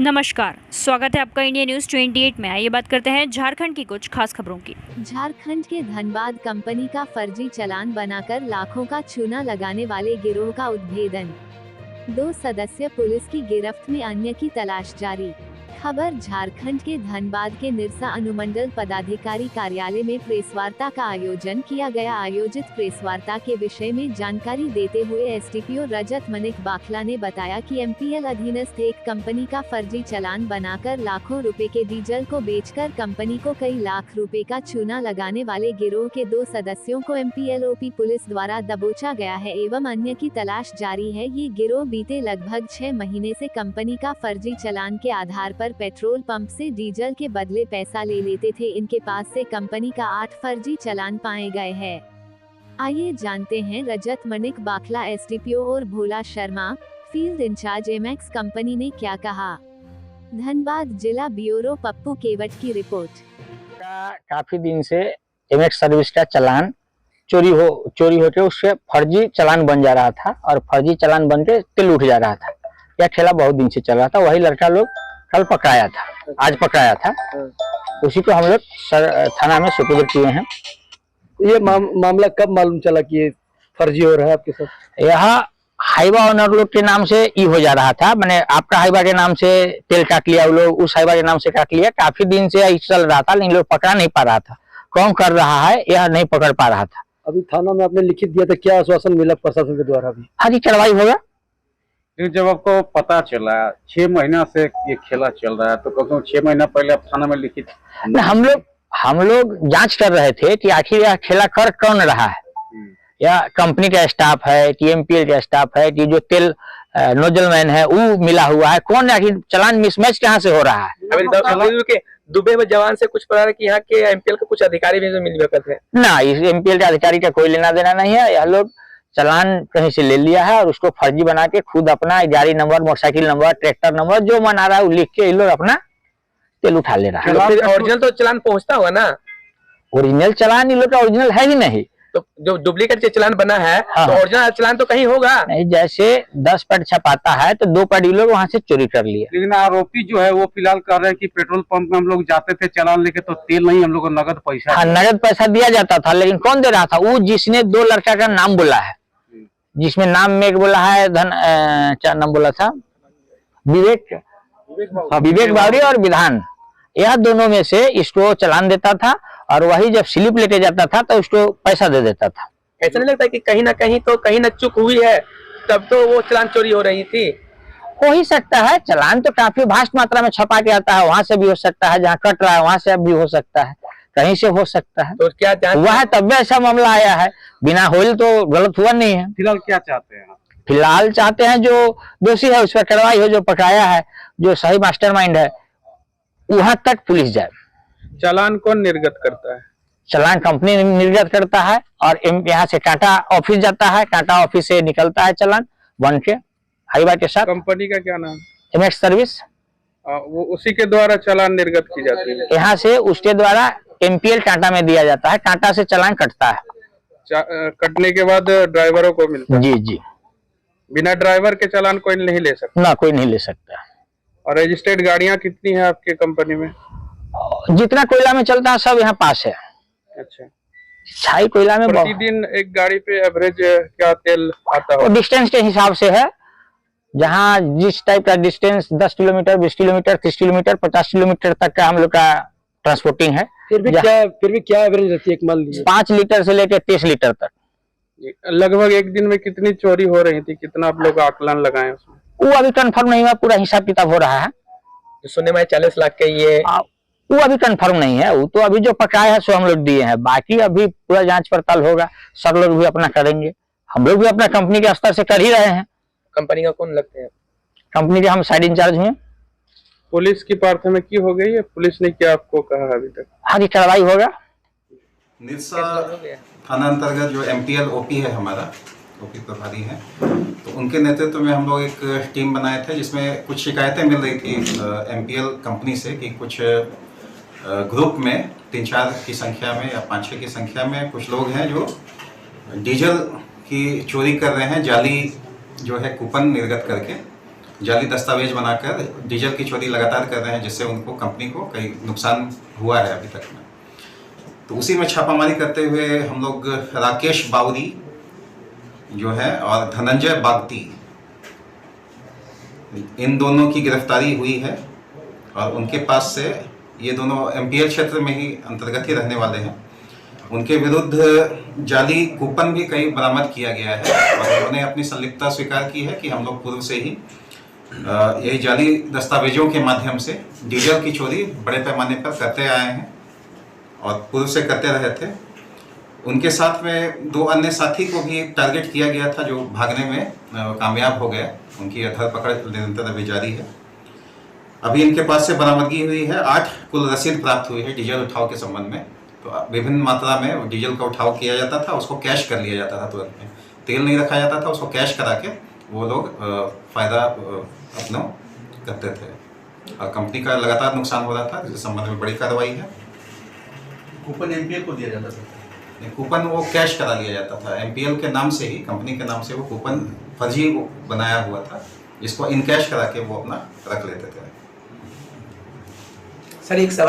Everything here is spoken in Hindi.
नमस्कार, स्वागत है आपका इंडिया न्यूज 28 में। आइए बात करते हैं झारखंड की कुछ खास खबरों की। झारखंड के धनबाद कंपनी का फर्जी चालान बनाकर लाखों का चूना लगाने वाले गिरोह का उद्भेदन। 2 सदस्य पुलिस की गिरफ्त में, अन्य की तलाश जारी। खबर झारखंड के धनबाद के निरसा अनुमंडल पदाधिकारी कार्यालय में प्रेस वार्ता का आयोजन किया गया। आयोजित प्रेस वार्ता के विषय में जानकारी देते हुए एसडीपीओ रजत मनिक बाखला ने बताया कि एमपीएल अधीनस्थ एक कंपनी का फर्जी चालान बनाकर लाखों रुपए के डीजल को बेचकर कंपनी को कई लाख रुपए का चूना लगाने वाले गिरोह के 2 सदस्यों को एमपीएलओपी पुलिस द्वारा दबोचा गया है एवं अन्य की तलाश जारी है। ये गिरोह बीते लगभग 6 महीने से कंपनी का फर्जी चालान के आधार पर पेट्रोल पंप से डीजल के बदले पैसा ले लेते थे। इनके पास से कंपनी का 8 फर्जी चालान पाए गए हैं। आइए जानते हैं रजत मनिक बाखला एसडीपीओ और Bhola Sharma field incharge MX company ने क्या कहा। धनबाद जिला ब्यूरो पप्पू केवट की रिपोर्ट। काफी दिन से एमएक्स सर्विस का चालान चोरी होकर उससे फर्जी चालान बन जा रहा था और फर्जी चालान बन के तेल उठ जा रहा था। यह खेला बहुत दिन से चल रहा था। वही लड़का लोग कल पकड़ाया था, आज पकड़ाया था। उसी को हम लोग थाना में सुपुर्द किए हैं। ये मामला कब मालूम चला कि ये फर्जी हो रहा है आपके साथ? यहाँ हाईवा ओनर लोग के नाम से ई हो जा रहा था। मैंने आपका हाईवा के नाम से तेल काट लिया, वो लोग उस हाईवा के नाम से काट लिया। काफी दिन से यही चल रहा था, लेकिन लोग पकड़ा नहीं पा रहा था। कौन कर रहा है यह नहीं पकड़ पा रहा था। अभी थाना में आपने लिखित दिया था, क्या आश्वासन मिला प्रशासन के द्वारा? अभी हाँ जी, कार्रवाई होगा। जब आपको पता चला 6 महीना से ये खेला चल रहा है, तो कम से कम 6 महीना पहले आप थाना में लिखित? हम लोग जांच कर रहे थे कि आखिर यह खेला कर कौन रहा है। या कंपनी का स्टाफ है कि एमपीएल का स्टाफ है कि जो तेल नोजल मैन है वो मिला हुआ है, कौन आखिर चालान मिसमैच कहाँ से हो रहा है। दुबई में जवान से कुछ पता है कि यहाँ के एमपीएल के कुछ अधिकारी भी मिल थे ना। इस एमपीएल के अधिकारी का कोई लेना देना नहीं है। यह लोग चालान कहीं से ले लिया है और उसको फर्जी बना के खुद अपना गाड़ी number, motorcycle number, tractor number जो मन आ रहा है वो लिख के ये लोग अपना तेल उठा ले रहा है। ओरिजिनल तो चालान पहुंचता होगा ना? ओरिजिनल चालान इन लोग का ओरिजिनल है ही नहीं। तो जो डुप्लीकेट चालान बना है हाँ। तो ओरिजिनल चालान तो कहीं होगा नहीं। जैसे 10 पैड छपाता है तो 2 पैड लोग वहाँ से चोरी कर लिए। लेकिन आरोपी जो है वो फिलहाल कह रहे हैं कि पेट्रोल पंप में हम लोग जाते थे चालान लेके तो तेल नहीं, हम लोग को नगद पैसा। हाँ, नगद पैसा दिया जाता था, लेकिन कौन दे रहा था? वो जिसने 2 लड़का का नाम बोला है, जिसमें नाम में एक बोला है क्या नाम बोला था? विवेक बावरी और विधान। यह दोनों में से इसको चालान देता था और वही जब स्लिप लेके जाता था तो उसको पैसा दे देता था। ऐसा नहीं लगता कि कहीं ना कहीं तो कहीं ना चूक हुई है, तब तो वो चालान चोरी हो रही थी? हो ही सकता है। चालान तो काफी भास्ट मात्रा में छपा के आता है, वहां से भी हो सकता है, जहाँ कट रहा है वहां से भी हो सकता है, कहीं से हो सकता है। तो क्या हुआ है तब ऐसा मामला आया है, बिना होल तो गलत हुआ नहीं है। फिलहाल क्या चाहते हैं? फिलहाल चाहते हैं जो दोषी है उस पर कार्रवाई हो, जो पकड़ाया है, जो सही मास्टरमाइंड है, वहां तक पुलिस जाए। चालान कौन निर्गत करता है? चालान कंपनी निर्गत करता है और यहाँ से कांटा ऑफिस जाता है, कांटा ऑफिस से निकलता है चालान बन के हाईवा के साथ। कंपनी का क्या नाम? MX service. वो उसी के द्वारा चालान निर्गत की जाती है। यहाँ से उसके द्वारा एमपीएल कांटा में दिया जाता है, कांटा से चालान कटता है। कटने के बाद ड्राइवरों को मिलता है? जी जी। बिना ड्राइवर के चालान कोई नहीं ले सकता? ना, कोई नहीं ले सकता। और रजिस्टर्ड गाड़ियां कितनी है आपके कंपनी में? जितना कोयला में चलता है सब यहाँ पास है। अच्छा। छाई कोयला में प्रतिदिन एक गाड़ी पे एवरेज क्या तेल आता है? डिस्टेंस के हिसाब से है। जहाँ जिस टाइप का distance 10 kilometre, 20 kilometre, 30 kilometre, 50 kilometre तक का हम लोग का ट्रांसपोर्टिंग है। फिर भी क्या एवरेज रहती है? मान लीजिए 5 लीटर से लेकर 30 लीटर तक। लगभग एक दिन में कितनी चोरी हो रही थी? कितना आप लोग आकलन लगाए उसमें? वो अभी कंफर्म नहीं हुआ, पूरा हिसाब किताब हो रहा है। सुनने में 40 लाख के ये वो अभी कंफर्म नहीं है। वो तो अभी जो पकाया है सो हम लोग दिए हैं, बाकी अभी पूरा जांच पड़ताल होगा। सब लोग भी अपना करेंगे, हम लोग भी अपना कंपनी के स्तर से कर ही रहे हैं। कंपनी का कौन लगते हैं? कंपनी के हम साइड इंचार्ज हुए। पुलिस की प्राथमिकी हो गई है? पुलिस ने क्या आपको कहा अभी तक? हाँ जी, कार्रवाई होगा। निरसा थाना अंतर्गत जो एमपीएल ओपी है, हमारा ओपी प्रभारी है, तो उनके नेतृत्व में हम लोग एक टीम बनाए थे जिसमें कुछ शिकायतें मिल रही थी एमपीएल कंपनी से कि कुछ ग्रुप में 3-4 की संख्या में या 5-6 की संख्या में कुछ लोग हैं जो डीजल की चोरी कर रहे हैं, जाली जो है कूपन निर्गत करके। जाली दस्तावेज बनाकर डीजल की चोरी लगातार कर रहे हैं, जिससे उनको कंपनी को कई नुकसान हुआ है अभी तक में। तो उसी में छापामारी करते हुए हम लोग राकेश बावरी जो है और धनंजय बागती, इन दोनों की गिरफ्तारी हुई है और उनके पास से, ये दोनों MPL क्षेत्र में ही अंतर्गत ही रहने वाले हैं, उनके विरुद्ध जाली कूपन भी कई बरामद किया गया है और उन्होंने अपनी संलिप्तता स्वीकार की है कि हम लोग पूर्व से ही यही जाली दस्तावेजों के माध्यम से डीजल की चोरी बड़े पैमाने पर करते आए हैं और पूर्व से करते रहे थे। उनके साथ में 2 अन्य साथी को भी टारगेट किया गया था जो भागने में कामयाब हो गए। उनकी धरपकड़ निरंतर अभी जारी है। अभी इनके पास से बरामदगी हुई है 8 कुल रसीद प्राप्त हुई है डीजल उठाव के संबंध में। तो विभिन्न मात्रा में डीजल का उठाव किया जाता था, उसको कैश कर लिया जाता था तुरंत में, तेल नहीं रखा जाता था, उसको कैश करा के वो लोग फायदा अपना करते थे और कंपनी का लगातार नुकसान हो रहा था, जिस संबंध में बड़ी कार्रवाई है। कूपन MPL को दिया जाता था? कूपन वो कैश करा लिया जाता था, MPL के नाम से ही, कंपनी के नाम से वो कूपन फर्जी बनाया हुआ था, जिसको इन कैश करा के वो अपना रख लेते थे। सर एक सवाल